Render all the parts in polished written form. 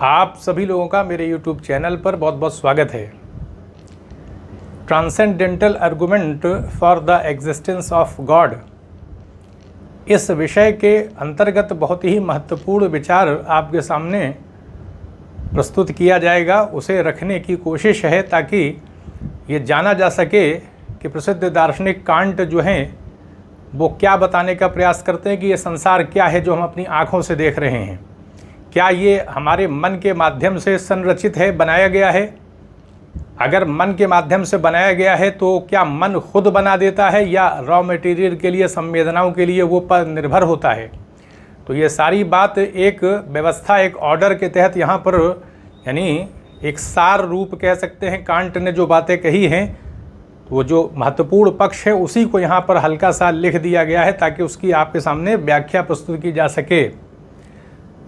आप सभी लोगों का मेरे YouTube चैनल पर बहुत बहुत स्वागत है। Transcendental argument for the existence of God, इस विषय के अंतर्गत बहुत ही महत्वपूर्ण विचार आपके सामने प्रस्तुत किया जाएगा। उसे रखने की कोशिश है ताकि ये जाना जा सके कि प्रसिद्ध दार्शनिक कांट जो हैं वो क्या बताने का प्रयास करते हैं कि ये संसार क्या है जो हम अपनी आँखों से देख रहे हैं। क्या ये हमारे मन के माध्यम से संरचित है, बनाया गया है? अगर मन के माध्यम से बनाया गया है तो क्या मन खुद बना देता है या रॉ मटेरियल के लिए, संवेदनाओं के लिए वो पर निर्भर होता है? तो ये सारी बात एक व्यवस्था, एक ऑर्डर के तहत यहाँ पर, यानी एक सार रूप कह सकते हैं, कांट ने जो बातें कही हैं वो जो महत्वपूर्ण पक्ष है उसी को यहाँ पर हल्का सा लिख दिया गया है ताकि उसकी आपके सामने व्याख्या प्रस्तुत की जा सके।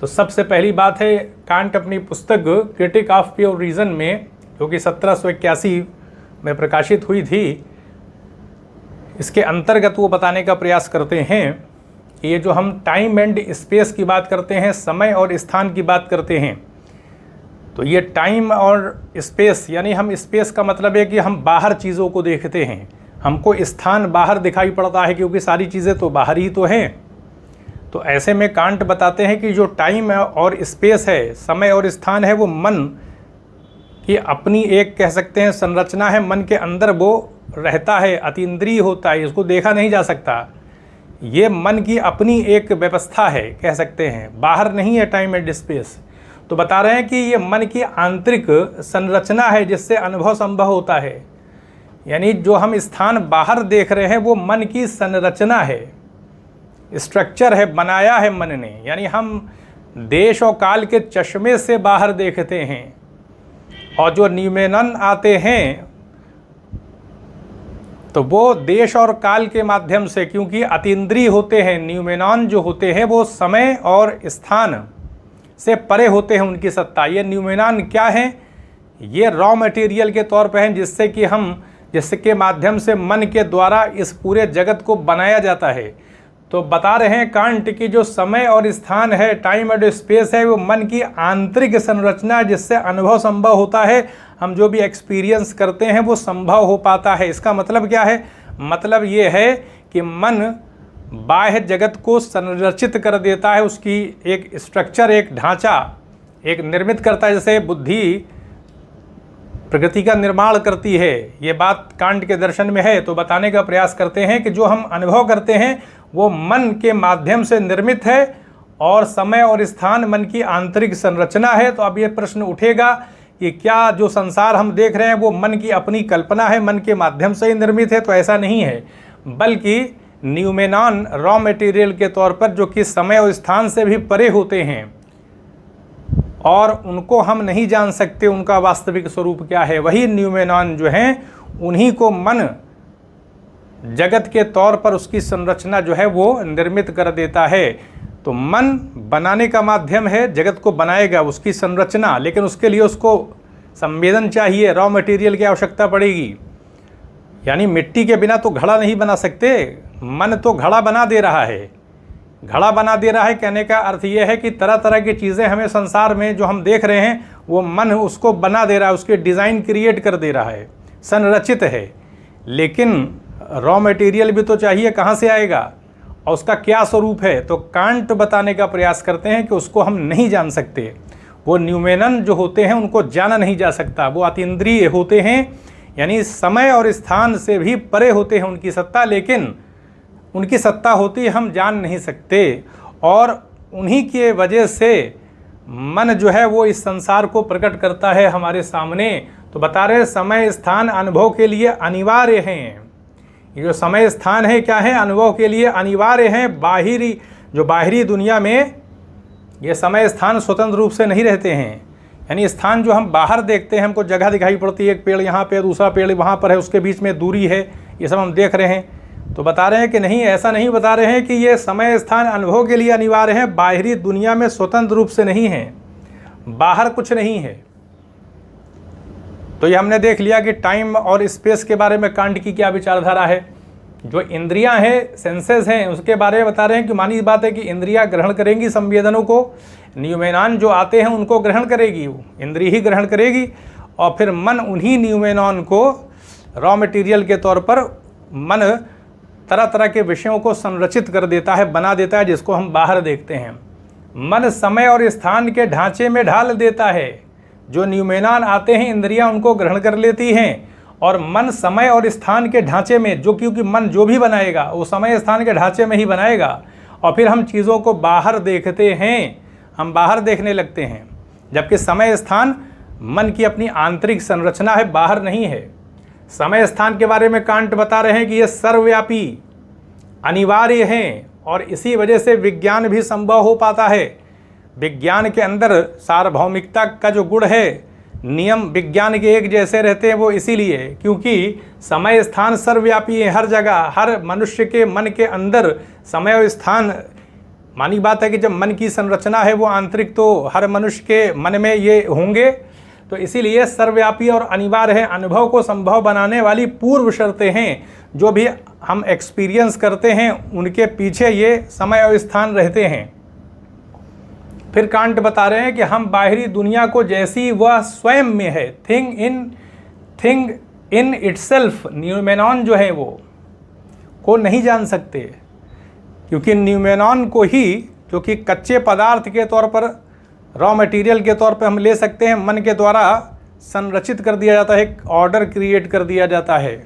तो सबसे पहली बात है, कांट अपनी पुस्तक क्रिटिक ऑफ प्योर रीज़न में, जो कि 1781 में प्रकाशित हुई थी, इसके अंतर्गत वो बताने का प्रयास करते हैं कि ये जो हम टाइम एंड स्पेस की बात करते हैं, समय और स्थान की बात करते हैं, तो ये टाइम और स्पेस, यानी हम स्पेस का मतलब है कि हम बाहर चीज़ों को देखते हैं, हमको स्थान बाहर दिखाई पड़ता है क्योंकि सारी चीज़ें तो बाहर ही तो हैं। तो ऐसे में कांट बताते हैं कि जो टाइम और स्पेस है, समय और स्थान है, वो मन की अपनी एक कह सकते हैं संरचना है। मन के अंदर वो रहता है, अतीन्द्रिय होता है, इसको देखा नहीं जा सकता। ये मन की अपनी एक व्यवस्था है, कह सकते हैं, बाहर नहीं है टाइम एंड स्पेस। तो बता रहे हैं कि ये मन की आंतरिक संरचना है जिससे अनुभव संभव होता है। यानी जो हम स्थान बाहर देख रहे हैं वो मन की संरचना है, स्ट्रक्चर है, बनाया है मन ने। यानी हम देश और काल के चश्मे से बाहर देखते हैं और जो न्यूमेनन आते हैं तो वो देश और काल के माध्यम से, क्योंकि अतीन्द्रिय होते हैं, न्यूमेनॉन जो होते हैं वो समय और स्थान से परे होते हैं उनकी सत्ता। ये न्यूमेनॉन क्या है? ये रॉ मटेरियल के तौर पर हैं जिसके माध्यम से मन के द्वारा इस पूरे जगत को बनाया जाता है। तो बता रहे हैं कांट की जो समय और स्थान है, टाइम एंड स्पेस है, वो मन की आंतरिक संरचना है जिससे अनुभव संभव होता है। हम जो भी एक्सपीरियंस करते हैं वो संभव हो पाता है। इसका मतलब क्या है? मतलब ये है कि मन बाह्य जगत को संरचित कर देता है, उसकी एक स्ट्रक्चर, एक ढांचा, एक निर्मित करता है, जैसे बुद्धि प्रकृति का निर्माण करती है। ये बात कांट के दर्शन में है। तो बताने का प्रयास करते हैं कि जो हम अनुभव करते हैं वो मन के माध्यम से निर्मित है और समय और स्थान मन की आंतरिक संरचना है। तो अब ये प्रश्न उठेगा कि क्या जो संसार हम देख रहे हैं वो मन की अपनी कल्पना है, मन के माध्यम से ही निर्मित है? तो ऐसा नहीं है, बल्कि न्यूमेनॉन रॉ मटेरियल के तौर पर, जो कि समय और स्थान से भी परे होते हैं और उनको हम नहीं जान सकते उनका वास्तविक स्वरूप क्या है, वही न्यूमेनॉन जो हैं उन्हीं को मन जगत के तौर पर उसकी संरचना जो है वो निर्मित कर देता है। तो मन बनाने का माध्यम है, जगत को बनाएगा, उसकी संरचना, लेकिन उसके लिए उसको संवेदन चाहिए, रॉ मटेरियल की आवश्यकता पड़ेगी। यानी मिट्टी के बिना तो घड़ा नहीं बना सकते, मन तो घड़ा बना दे रहा है। घड़ा बना दे रहा है कहने का अर्थ ये है कि तरह तरह की चीज़ें हमें संसार में जो हम देख रहे हैं वो मन उसको बना दे रहा है, उसके डिज़ाइन क्रिएट कर दे रहा है, संरचित है। लेकिन रॉ मटेरियल भी तो चाहिए, कहाँ से आएगा और उसका क्या स्वरूप है? तो कांट बताने का प्रयास करते हैं कि उसको हम नहीं जान सकते। वो न्यूमेनन जो होते हैं उनको जाना नहीं जा सकता, वो अतीन्द्रिय होते हैं, यानी समय और स्थान से भी परे होते हैं उनकी सत्ता, लेकिन उनकी सत्ता होती हम जान नहीं सकते और उन्हीं के वजह से मन जो है वो इस संसार को प्रकट करता है हमारे सामने। तो बता रहे समय स्थान अनुभव के लिए अनिवार्य हैं। ये जो समय स्थान है क्या है? अनुभव के लिए अनिवार्य हैं। बाहरी दुनिया में ये समय स्थान स्वतंत्र रूप से नहीं रहते हैं। यानी स्थान जो हम बाहर देखते हैं, हमको जगह दिखाई पड़ती है, एक पेड़ यहाँ पे, दूसरा पेड़ वहाँ पर है, उसके बीच में दूरी है, ये सब हम देख रहे हैं। तो बता रहे हैं कि नहीं, ऐसा नहीं बता रहे हैं कि ये समय स्थान अनुभव के लिए अनिवार्य है, बाहरी दुनिया में स्वतंत्र रूप से नहीं है, बाहर कुछ नहीं है। तो ये हमने देख लिया कि टाइम और स्पेस के बारे में कांट की क्या विचारधारा है। जो इंद्रियां हैं, सेंसेस हैं, उसके बारे में बता रहे हैं कि मानी बात है कि इंद्रियां ग्रहण करेंगी संवेदनों को, न्यूमेनॉन जो आते हैं उनको ग्रहण करेगी, वो इंद्रिय ही ग्रहण करेगी, और फिर मन उन्हीं न्यूमेनॉन को रॉ मटेरियल के तौर पर मन तरह तरह के विषयों को संरचित कर देता है, बना देता है, जिसको हम बाहर देखते हैं। मन समय और स्थान के ढांचे में ढाल देता है। जो न्यूमेनॉन आते हैं इंद्रियां उनको ग्रहण कर लेती हैं, और मन समय और स्थान के ढांचे में, जो क्योंकि मन जो भी बनाएगा वो समय स्थान के ढांचे में ही बनाएगा, और फिर हम चीज़ों को बाहर देखते हैं, हम बाहर देखने लगते हैं, जबकि समय स्थान मन की अपनी आंतरिक संरचना है, बाहर नहीं है। समय स्थान के बारे में कांट बता रहे हैं कि ये सर्वव्यापी अनिवार्य हैं, और इसी वजह से विज्ञान भी संभव हो पाता है। विज्ञान के अंदर सार्वभौमिकता का जो गुण है, नियम विज्ञान के एक जैसे रहते हैं, वो इसीलिए क्योंकि समय स्थान सर्वव्यापी है, हर जगह, हर मनुष्य के मन के अंदर समय और स्थान, मानी बात है कि जब मन की संरचना है वो आंतरिक, तो हर मनुष्य के मन में ये होंगे, तो इसीलिए सर्वव्यापी और अनिवार्य है। अनुभव को संभव बनाने वाली पूर्व शर्तें हैं, जो भी हम एक्सपीरियंस करते हैं उनके पीछे ये समय और स्थान रहते हैं। फिर कांट बता रहे हैं कि हम बाहरी दुनिया को जैसी वह स्वयं में है, थिंग इन इटसेल्फ, न्यूमेनॉन जो है वो को नहीं जान सकते, क्योंकि न्यूमेनॉन को ही, जो कि कच्चे पदार्थ के तौर पर, रॉ मटेरियल के तौर पर हम ले सकते हैं, मन के द्वारा संरचित कर दिया जाता है, एक ऑर्डर क्रिएट कर दिया जाता है।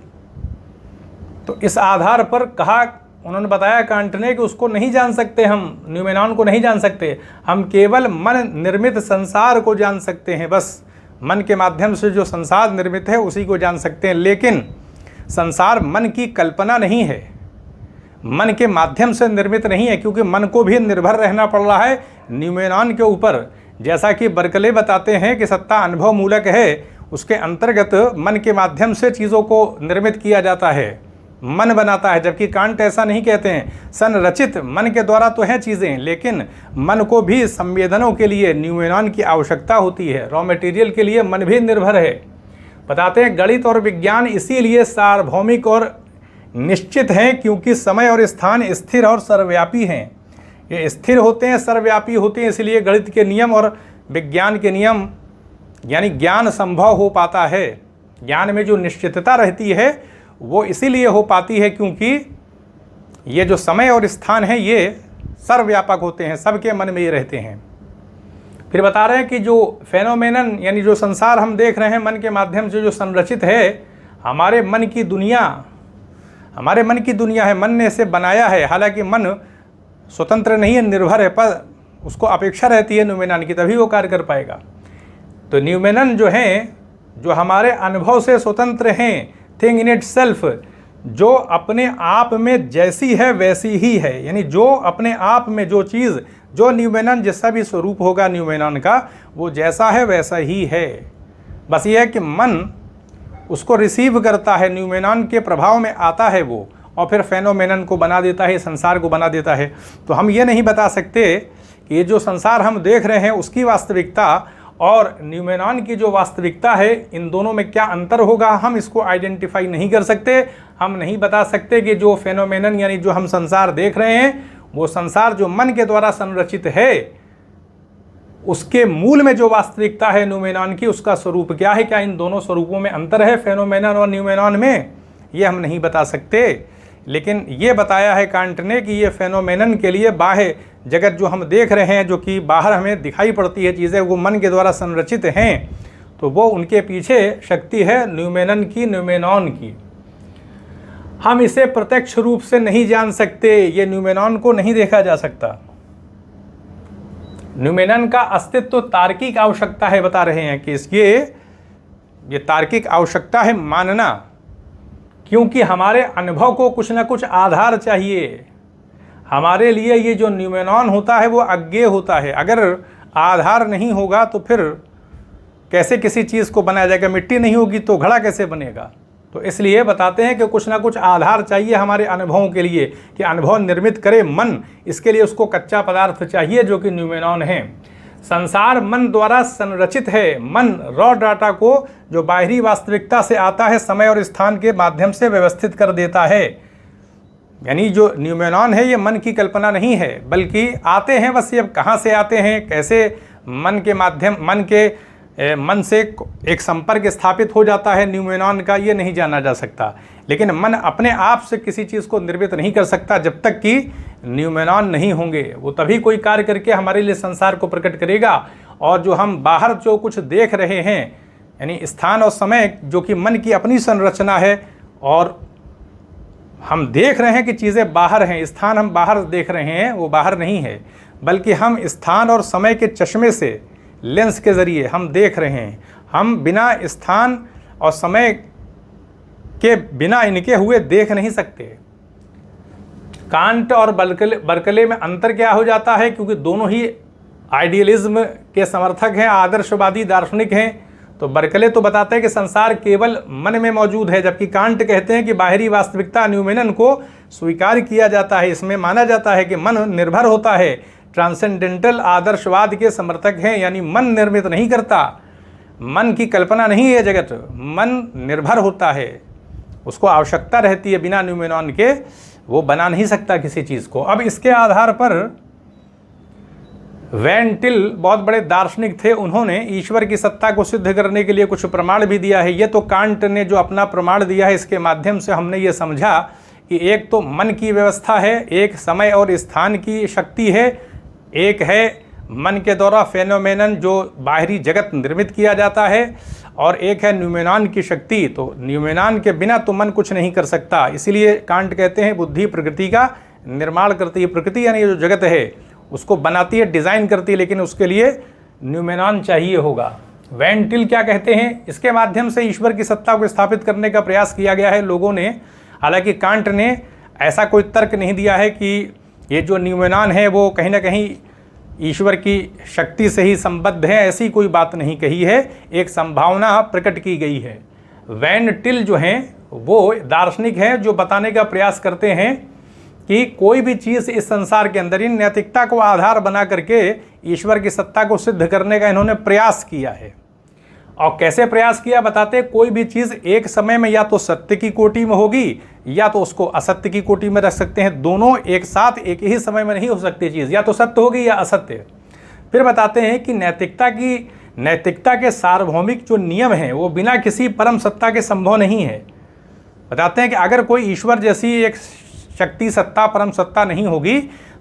तो इस आधार पर कहा, उन्होंने बताया कांट ने कि उसको नहीं जान सकते, हम न्यूमेनॉन को नहीं जान सकते, हम केवल मन निर्मित संसार को जान सकते हैं। बस मन के माध्यम से जो संसार निर्मित है उसी को जान सकते हैं, लेकिन संसार मन की कल्पना नहीं है, मन के माध्यम से निर्मित नहीं है, क्योंकि मन को भी निर्भर रहना पड़ रहा है न्यूमेनॉन के ऊपर। जैसा कि बर्कले बताते हैं कि सत्ता अनुभव मूलक है, उसके अंतर्गत मन के माध्यम से चीज़ों को निर्मित किया जाता है, मन बनाता है, जबकि कांट ऐसा नहीं कहते हैं। संरचित मन के द्वारा तो हैं चीज़ें, लेकिन मन को भी संवेदनों के लिए न्यूमेनॉन की आवश्यकता होती है, रॉ मटेरियल के लिए मन भी निर्भर है। बताते हैं गणित और विज्ञान इसीलिए सार्वभौमिक और निश्चित हैं, क्योंकि समय और स्थान स्थिर और सर्वव्यापी हैं। ये स्थिर होते हैं, सर्वव्यापी होते हैं, इसलिए गणित के नियम और विज्ञान के नियम, यानी ज्ञान संभव हो पाता है। ज्ञान में जो निश्चितता रहती है वो इसीलिए हो पाती है क्योंकि ये जो समय और स्थान है ये सर्वव्यापक होते हैं, सबके मन में ये रहते हैं। फिर बता रहे हैं कि जो फेनोमेनन, यानी जो संसार हम देख रहे हैं मन के माध्यम से जो संरचित है, हमारे मन की दुनिया, हमारे मन की दुनिया है, मन ने इसे बनाया है। हालांकि मन स्वतंत्र नहीं है, निर्भर है, पर उसको अपेक्षा रहती है न्यूमेनॉन की, तभी वो कार्य कर पाएगा। तो न्यूमेनन जो हैं, जो हमारे अनुभव से स्वतंत्र हैं, थिंग इन इट सेल्फ, जो अपने आप में जैसी है वैसी ही है, यानी जो अपने आप में जो चीज़, जो न्यूमेनॉन जैसा भी स्वरूप होगा न्यूमेनॉन का, वो जैसा है वैसा ही है। बस ये है कि मन उसको रिसीव करता है, न्यूमेनॉन के प्रभाव में आता है वो, और फिर फेनोमेनन को बना देता है, संसार को बना देता है। तो हम ये नहीं बता सकते कि ये जो संसार हम देख रहे हैं उसकी वास्तविकता और न्यूमेनॉन की जो वास्तविकता है, इन दोनों में क्या अंतर होगा, हम इसको आइडेंटिफाई नहीं कर सकते। हम नहीं बता सकते कि जो फेनोमेनन, यानी जो हम संसार देख रहे हैं, वो संसार जो मन के द्वारा संरचित है, उसके मूल में जो वास्तविकता है न्यूमेनॉन की, उसका स्वरूप क्या है, क्या इन दोनों स्वरूपों में अंतर है, फेनोमेनन और न्यूमेनॉन में, ये हम नहीं बता सकते। लेकिन ये बताया है कांट ने कि ये फेनोमेनन के लिए बाह्य जगत जो हम देख रहे हैं, जो कि बाहर हमें दिखाई पड़ती है चीज़ें, वो मन के द्वारा संरचित हैं, तो वो उनके पीछे शक्ति है न्यूमेनन की, न्यूमेनॉन की। हम इसे प्रत्यक्ष रूप से नहीं जान सकते, ये न्यूमेनॉन को नहीं देखा जा सकता। न्यूमेनन का अस्तित्व तो तार्किक आवश्यकता है, बता रहे हैं कि ये तार्किक आवश्यकता है मानना, क्योंकि हमारे अनुभव को कुछ ना कुछ आधार चाहिए। हमारे लिए ये जो न्यूमेनॉन होता है वो अज्ञेय होता है। अगर आधार नहीं होगा तो फिर कैसे किसी चीज़ को बनाया जाएगा, मिट्टी नहीं होगी तो घड़ा कैसे बनेगा। तो इसलिए बताते हैं कि कुछ ना कुछ आधार चाहिए हमारे अनुभवों के लिए, कि अनुभव निर्मित करे मन, इसके लिए उसको कच्चा पदार्थ चाहिए जो कि न्यूमेनॉन है। संसार मन द्वारा संरचित है। मन रॉ डाटा को जो बाहरी वास्तविकता से आता है समय और स्थान के माध्यम से व्यवस्थित कर देता है। यानी जो न्यूमेनॉन है ये मन की कल्पना नहीं है, बल्कि आते हैं बस, ये कहाँ से आते हैं, कैसे मन के माध्यम मन से एक संपर्क स्थापित हो जाता है न्यूमेनॉन का, ये नहीं जाना जा सकता। लेकिन मन अपने आप से किसी चीज़ को निर्मित नहीं कर सकता जब तक कि न्यूमेनॉन नहीं होंगे। वो तभी कोई कार्य करके हमारे लिए संसार को प्रकट करेगा। और जो हम बाहर जो कुछ देख रहे हैं, यानी स्थान और समय जो कि मन की अपनी संरचना है, और हम देख रहे हैं कि चीज़ें बाहर हैं, स्थान हम बाहर देख रहे हैं, वो बाहर नहीं है, बल्कि हम स्थान और समय के चश्मे से, लेंस के ज़रिए हम देख रहे हैं। हम बिना स्थान और समय के बिना इनके हुए देख नहीं सकते। कांट और बर्कले में अंतर क्या हो जाता है, क्योंकि दोनों ही आइडियलिज्म के समर्थक हैं, आदर्शवादी दार्शनिक हैं। तो बर्कले तो बताते हैं कि संसार केवल मन में मौजूद है, जबकि कांट कहते हैं कि बाहरी वास्तविकता न्यूमेनन को स्वीकार किया जाता है, इसमें माना जाता है कि मन निर्भर होता है। ट्रांसेंडेंटल आदर्शवाद के समर्थक हैं, यानी मन निर्मित नहीं करता, मन की कल्पना नहीं है जगत, मन निर्भर होता है, उसको आवश्यकता रहती है, बिना न्यूमेनॉन के वो बना नहीं सकता किसी चीज़ को। अब इसके आधार पर वैन टिल बहुत बड़े दार्शनिक थे, उन्होंने ईश्वर की सत्ता को सिद्ध करने के लिए कुछ प्रमाण भी दिया है। ये तो कांट ने जो अपना प्रमाण दिया है, इसके माध्यम से हमने ये समझा कि एक तो मन की व्यवस्था है, एक समय और स्थान की शक्ति है, एक है मन के द्वारा फेनोमेनन जो बाहरी जगत निर्मित किया जाता है, और एक है न्यूमेनॉन की शक्ति। तो न्यूमेनॉन के बिना तो मन कुछ नहीं कर सकता। इसीलिए कांट कहते हैं बुद्धि प्रकृति का निर्माण करती है। प्रकृति यानी जो जगत है उसको बनाती है, डिज़ाइन करती है, लेकिन उसके लिए न्यूमेनॉन चाहिए होगा। वैन टिल क्या कहते हैं, इसके माध्यम से ईश्वर की सत्ता को स्थापित करने का प्रयास किया गया है लोगों ने। हालांकि कांट ने ऐसा कोई तर्क नहीं दिया है कि ये जो न्यूमेनॉन है वो कहीं ना कहीं ईश्वर की शक्ति से ही संबद्ध है, ऐसी कोई बात नहीं कही है, एक संभावना प्रकट की गई है। वैन टिल जो हैं वो दार्शनिक हैं जो बताने का प्रयास करते हैं कि कोई भी चीज़ इस संसार के अंदर इन नैतिकता को आधार बना करके ईश्वर की सत्ता को सिद्ध करने का इन्होंने प्रयास किया है। और कैसे प्रयास किया बताते, कोई भी चीज़ एक समय में या तो सत्य की कोटि में होगी या तो उसको असत्य की कोटि में रख सकते हैं। दोनों एक साथ एक ही समय में नहीं हो सकती चीज़, या तो सत्य होगी या असत्य। फिर बताते हैं कि नैतिकता के सार्वभौमिक जो नियम हैं वो बिना किसी परम सत्ता के संभव नहीं है। बताते हैं कि अगर कोई ईश्वर जैसी एक शक्ति सत्ता परम सत्ता नहीं होगी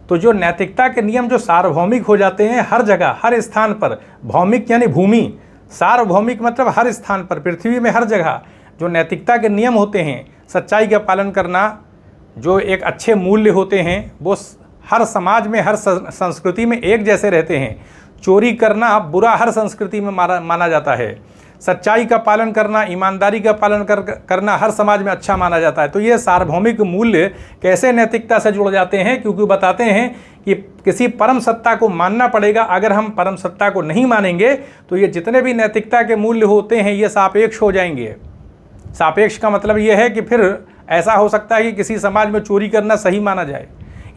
तो जो नैतिकता के नियम जो सार्वभौमिक हो जाते हैं हर जगह हर स्थान पर, भौमिक यानी भूमि, सार्वभौमिक मतलब हर स्थान पर, पृथ्वी में हर जगह जो नैतिकता के नियम होते हैं, सच्चाई का पालन करना, जो एक अच्छे मूल्य होते हैं वो हर समाज में हर संस्कृति में एक जैसे रहते हैं। चोरी करना बुरा हर संस्कृति में माना जाता है। सच्चाई का पालन करना, ईमानदारी का पालन करना हर समाज में अच्छा माना जाता है। तो ये सार्वभौमिक मूल्य कैसे नैतिकता से जुड़ जाते हैं, क्योंकि बताते हैं कि किसी परम सत्ता को मानना पड़ेगा। अगर हम परम सत्ता को नहीं मानेंगे तो ये जितने भी नैतिकता के मूल्य होते हैं ये सापेक्ष हो जाएंगे। सापेक्ष का मतलब ये है कि फिर ऐसा हो सकता है कि किसी समाज में चोरी करना सही माना जाए,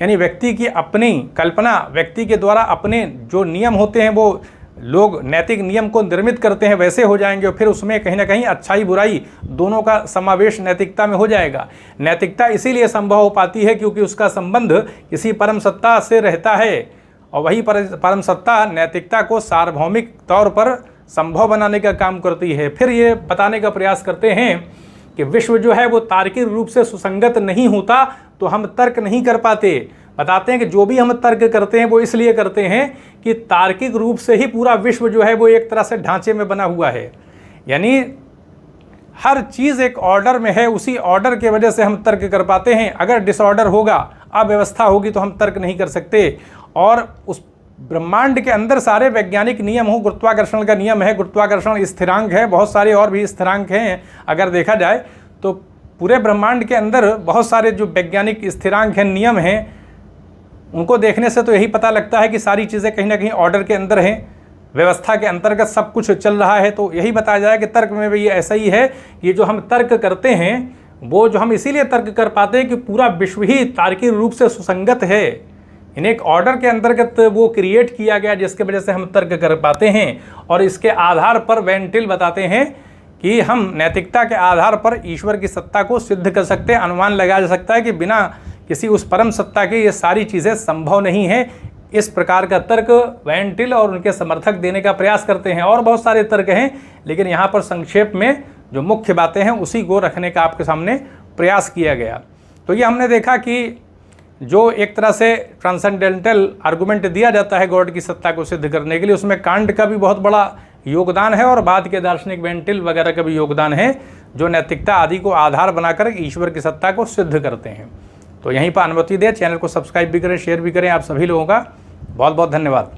यानी व्यक्ति की अपनी कल्पना, व्यक्ति के द्वारा अपने जो नियम होते हैं वो लोग नैतिक नियम को निर्मित करते हैं वैसे हो जाएंगे, और फिर उसमें कहीं ना कहीं अच्छाई बुराई दोनों का समावेश नैतिकता में हो जाएगा। नैतिकता इसीलिए संभव हो पाती है क्योंकि उसका संबंध किसी परम सत्ता से रहता है, और वही परम सत्ता नैतिकता को सार्वभौमिक तौर पर संभव बनाने का काम करती है। फिर ये बताने का प्रयास करते हैं कि विश्व जो है वो तार्किक रूप से सुसंगत नहीं होता तो हम तर्क नहीं कर पाते। बताते हैं कि जो भी हम तर्क करते हैं वो इसलिए करते हैं कि तार्किक रूप से ही पूरा विश्व जो है वो एक तरह से ढांचे में बना हुआ है, यानी हर चीज़ एक ऑर्डर में है, उसी ऑर्डर के वजह से हम तर्क कर पाते हैं। अगर डिसऑर्डर होगा, अव्यवस्था होगी तो हम तर्क नहीं कर सकते। और उस ब्रह्मांड के अंदर सारे वैज्ञानिक नियम हो, गुरुत्वाकर्षण का नियम है, गुरुत्वाकर्षण स्थिरांक है, बहुत सारे और भी स्थिरांक हैं। अगर देखा जाए तो पूरे ब्रह्मांड के अंदर बहुत सारे जो वैज्ञानिक स्थिरांक हैं, नियम हैं, उनको देखने से तो यही पता लगता है कि सारी चीज़ें कहीं ना कहीं ऑर्डर के अंदर हैं, व्यवस्था के अंतर्गत सब कुछ चल रहा है। तो यही बताया जाए कि तर्क में भी ये ऐसा ही है। ये जो हम तर्क करते हैं वो जो हम इसीलिए तर्क कर पाते हैं कि पूरा विश्व ही तार्किक रूप से सुसंगत है, इन्हें एक ऑर्डर के अंतर्गत वो क्रिएट किया गया जिसके वजह से हम तर्क कर पाते हैं। और इसके आधार पर वैन टिल बताते हैं कि हम नैतिकता के आधार पर ईश्वर की सत्ता को सिद्ध कर सकते हैं। अनुमान लगाया जा सकता है कि बिना किसी उस परम सत्ता के ये सारी चीज़ें संभव नहीं है। इस प्रकार का तर्क वैन टिल और उनके समर्थक देने का प्रयास करते हैं, और बहुत सारे तर्क हैं, लेकिन यहाँ पर संक्षेप में जो मुख्य बातें हैं उसी को रखने का आपके सामने प्रयास किया गया। तो ये हमने देखा कि जो एक तरह से ट्रांसेंडेंटल आर्गूमेंट दिया जाता है गॉड की सत्ता को सिद्ध करने के लिए, उसमें कांट का भी बहुत बड़ा योगदान है और बाद के दार्शनिक वैन टिल वगैरह का भी योगदान है, जो नैतिकता आदि को आधार बनाकर ईश्वर की सत्ता को सिद्ध करते हैं। तो यहीं पर अनुमति दें, चैनल को सब्सक्राइब भी करें, शेयर भी करें। आप सभी लोगों का बहुत बहुत धन्यवाद।